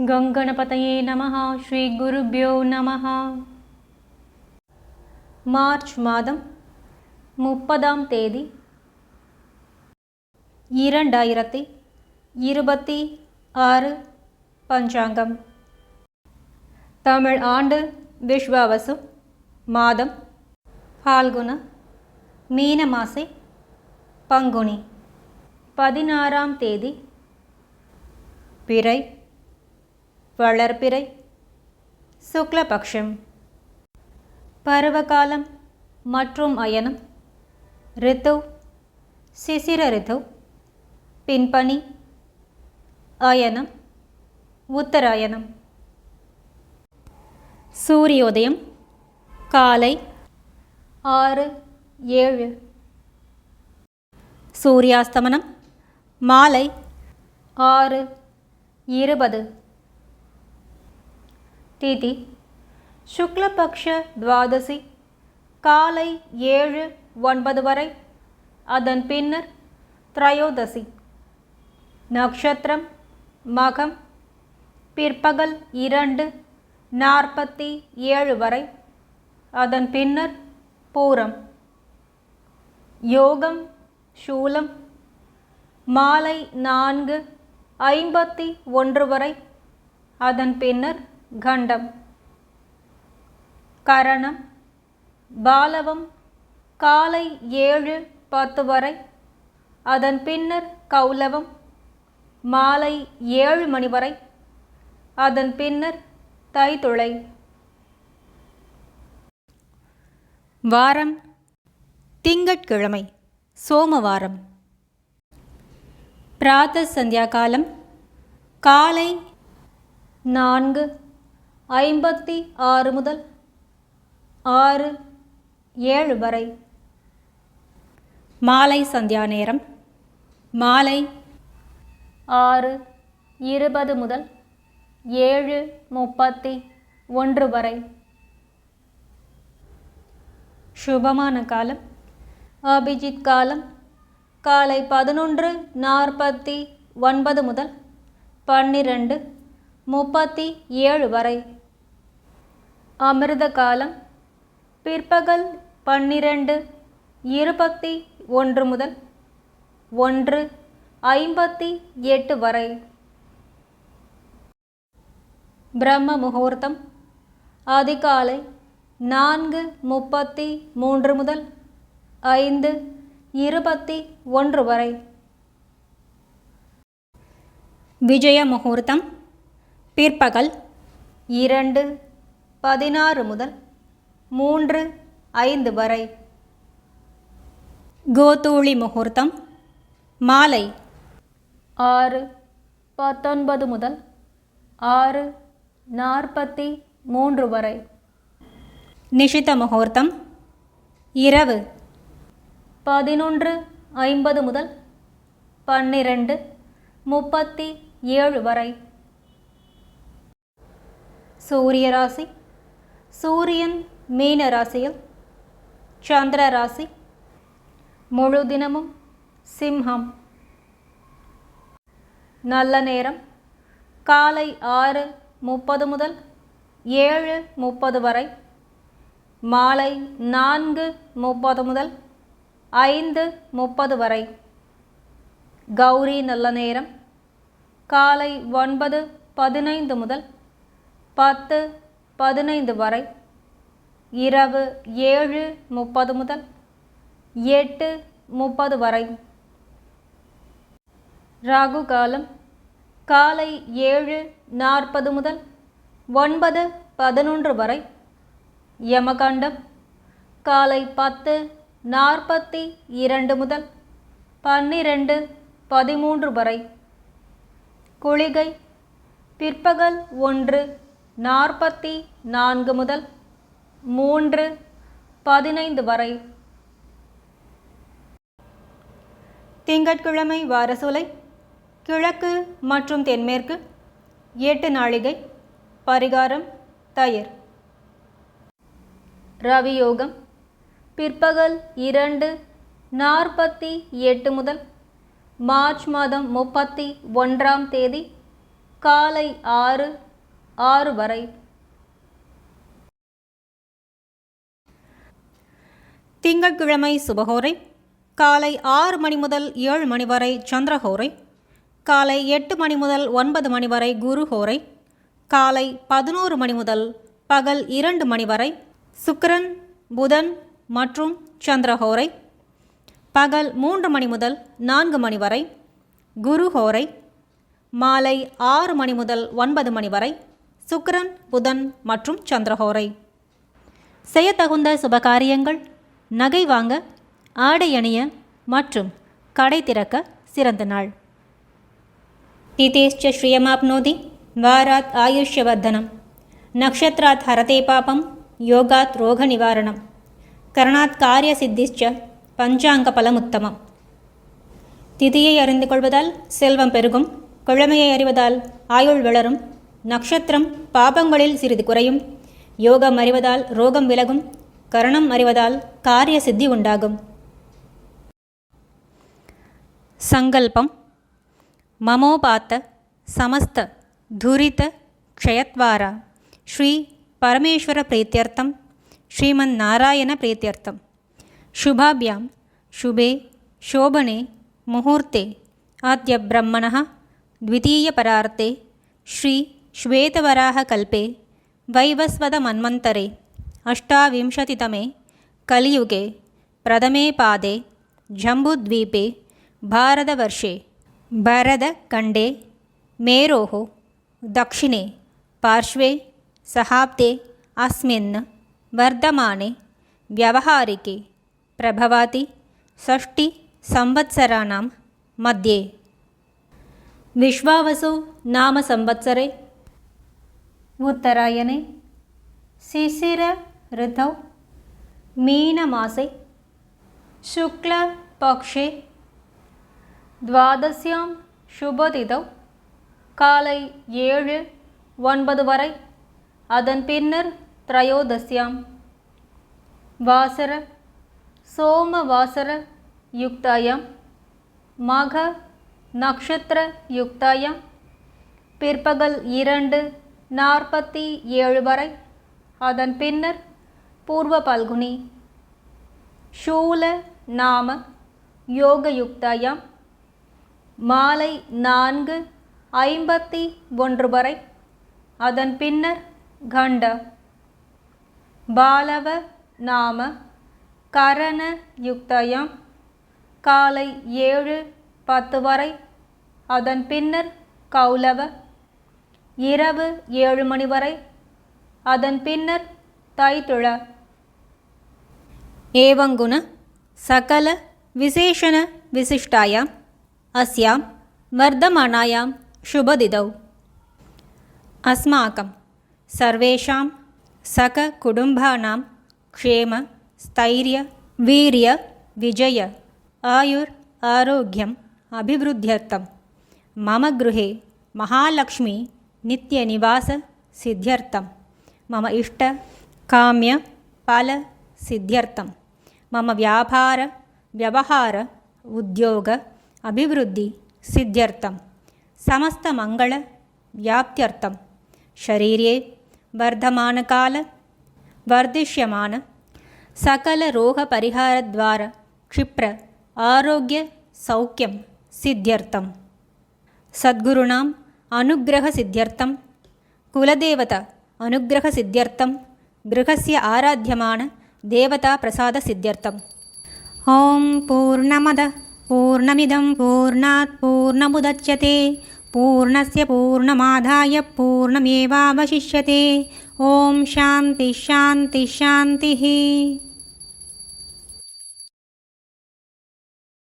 गंगणपतये नमः. श्री गुरुभ्यो नमः. மார்ச் மாதம் 30ஆம் தேதி 2026 பஞ்சாங்கம். தமிழ் ஆண்டு விஸ்வாவசு, மாதம் பால்குண, மீன மாசை பங்குனி, 16ஆம் தேதி பிறை, வளர்பிறை, சுக்லபக்ஷம். பருவகாலம் மற்றும் அயனம் ரித்து சிசிர ரித்து, பின்பனி, அயனம் உத்தராயணம். சூரியோதயம் காலை 6:07. சூரியாஸ்தமனம் மாலை 6:20. திதி சுக்லபக்ஷ துவாதசி காலை 7:09 வரை, அதன் பின்னர் திரையோதசி. நக்ஷத்திரம் மகம் பிற்பகல் 2:47 வரை, அதன் பின்னர் பூரம். யோகம் சூலம் மாலை 4:51 வரை, அதன் பின்னர் கண்டம். கரணம் பாலவம் காலை 7:10 வரை, அதன் பின்னர் கௌலவம் மாலை 7 மணி வரை, அதன் பின்னர் தைத்துளை. வாரம் திங்கட்கிழமை சோமவாரம். பிராத சந்தியா காலம் காலை 4:56 முதல் 6:07 வரை. மாலை சந்தியா நேரம் மாலை 6:20 முதல் 7:31 வரை. சுபமான காலம் அபிஜித் காலம் காலை 11:49 முதல் 12:37 வரை. அமிர்த காலம் பிற்பகல் 12:21 முதல் 1:58 வரை. பிரம்ம முகூர்த்தம் அதிகாலை 4:33 முதல் 5:21 வரை. விஜய முகூர்த்தம் பிற்பகல் 2:16 முதல் 3:05 வரை. கோதூளி முகூர்த்தம் மாலை 6:19 முதல் 6:43 வரை. நிஷித முகூர்த்தம் இரவு 11:50 முதல் 12:37 வரை. சூரிய ராசி சூரியன் மீன ராசியில், சந்திர ராசி முழு தினமும் சிம்ஹம். நல்ல நேரம் காலை 6:30 முதல் 7:30 வரை, மாலை 4:30 முதல் 5:30 வரை. கௌரி நல்ல நேரம் காலை 9:15 முதல் 10:15 வரை, இரவு 7:30 முதல் 8:30 வரை. ராகு காலம் காலை 7:40 முதல் 9:11 வரை. யமகண்டம் காலை 10:42 முதல் 12:13 வரை. குளிகை பிற்பகல் 1:44 முதல் 3:15 வரை. திங்கட்கிழமை வாரசூலை கிழக்கு மற்றும் தென்மேற்கு 8 நாழிகை. பரிகாரம் தயிர். ரவி யோகம் பிற்பகல் 2:48 முதல் மார்ச் மாதம் 31ஆம் தேதி காலை 6 வரை. திங்கட்கிழமை சுபஹோரை காலை 6 மணி முதல் 7 மணி வரை சந்திரஹோரை, காலை 8 மணி முதல் 9 மணி வரை குருஹோரை, காலை 11 மணி முதல் பகல் 2 மணி வரை சுக்கிரன் புதன் மற்றும் சந்திரஹோரை, பகல் 3 மணி முதல் 4 மணி வரை குருஹோரை, மாலை 6 மணி முதல் 9 மணி வரை சுக்கிரன் புதன் மற்றும் சந்திரஹோரை. செய்யத்தகுந்த சுபகாரியங்கள்: நகை வாங்க, ஆடை அணிய மற்றும் கடை திறக்க சிறந்த நாள். திதேஷ்ச ஸ்ரீயமாப்னோதி வாராத் ஆயுஷ்யவர்தனம், நக்ஷத்ராத் ஹரதே பாபம், யோகாத் ரோக நிவாரணம், கரணாத் காரிய சித்திஷ்ச பஞ்சாங்க பலமுத்தமம். திதியை அறிந்து கொள்வதால் செல்வம் பெருகும், கிழமையை அறிவதால் ஆயுள் வளரும், நக்ஷத்திரம் பாபங்களில் சிறிது குறையும், யோகம் அறிவதால் ரோகம் விலகும், கரணம் அறிவதால் காரிய சித்தி உண்டாகும். சங்கல்பம்: மமோபாத்த சமஸ்த துரித க்ஷயத்வாரா ஸ்ரீ பரமேஸ்வர பிரீத்யர்த்தம், ஸ்ரீமன் நாராயண பிரீத்யர்த்தம். शुभाभ्यां शुभे शोभने मुहूर्ते अद्य ब्रह्मणः द्वितीयपरार्ते श्री श्वेतवराहकल्पे वैवस्वतमन्वन्तरे अष्टाविंशतितमे कलियुगे प्रथमे पादे जम्बूद्वीपे भारतवर्षे भरतखण्डे मेरोः दक्षिणे पार्श्वे सहाब्दे अस्मिन् वर्धमाने व्यावहारिके प्रभवाति षष्टि संवत्सराणां मध्ये विश्वावसु नाम संवत्सरे उत्तरायणे शिशिर ऋतौ मीनमासे शुक्लपक्षे द्वादश्यां शुभतिथौ காலை 7-9 வரை, அதன் பின்னர் त्रयोदश्यां वासर सोमवासर युक्तायां मघ नक्षत्र युक्तायां பிற்பகல் 2:47 வரை, அதன் பின்னர் பூர்வ பல்குனி शूल नाम யோகயுக்தாயாம் மாலை 4:51 வரை, அதன் பின்னர் கண்ட பாலவ நாம கரண யுக்தாயாம் காலை 7:10 வரை, அதன் பின்னர் கௌலவ இரவு 7 மணி வரை, அதன் பின்னர் தைத்துள. ஏவங்குண சகல விசேஷண விசிஷ்டாயாம் அஸ்யாம் வர்தமானாயாம் शुभदिदौ अस्माकं सर्वेषां सककुटुम्बानां क्षेम स्थैर्य वीर्य विजय आयुर् आरोग्यम् अभिवृद्ध्यर्थं मम गृहे महालक्ष्मी नित्यनिवास सिद्ध्यर्थं मम इष्ट काम्य फल सिद्ध्यर्थं मम व्यापार व्यवहार उद्योग अभिवृद्धि सिद्ध्यर्थं समस्त मंगल व्याप्त्यर्थं शरीरे वर्धमानकाल वर्धिष्यमान सकल रोग परिहार द्वारा क्षिप्र आरोग्य सौख्यं सिद्ध्यर्थं सद्गुरुणाम् अनुग्रह सिद्ध्यर्थं कुलदेवता अनुग्रह सिद्ध्यर्थं गृहस्य आराध्यमान देवता प्रसाद सिद्ध्यर्थं. ओम पूर्णमदः पूर्णमिदं पूर्णात् पूर्णमुदच्यते पूर्णस्य पूर्णमादाय पूर्णमेवावशिष्यते. ओम शांति शांति शांतिः.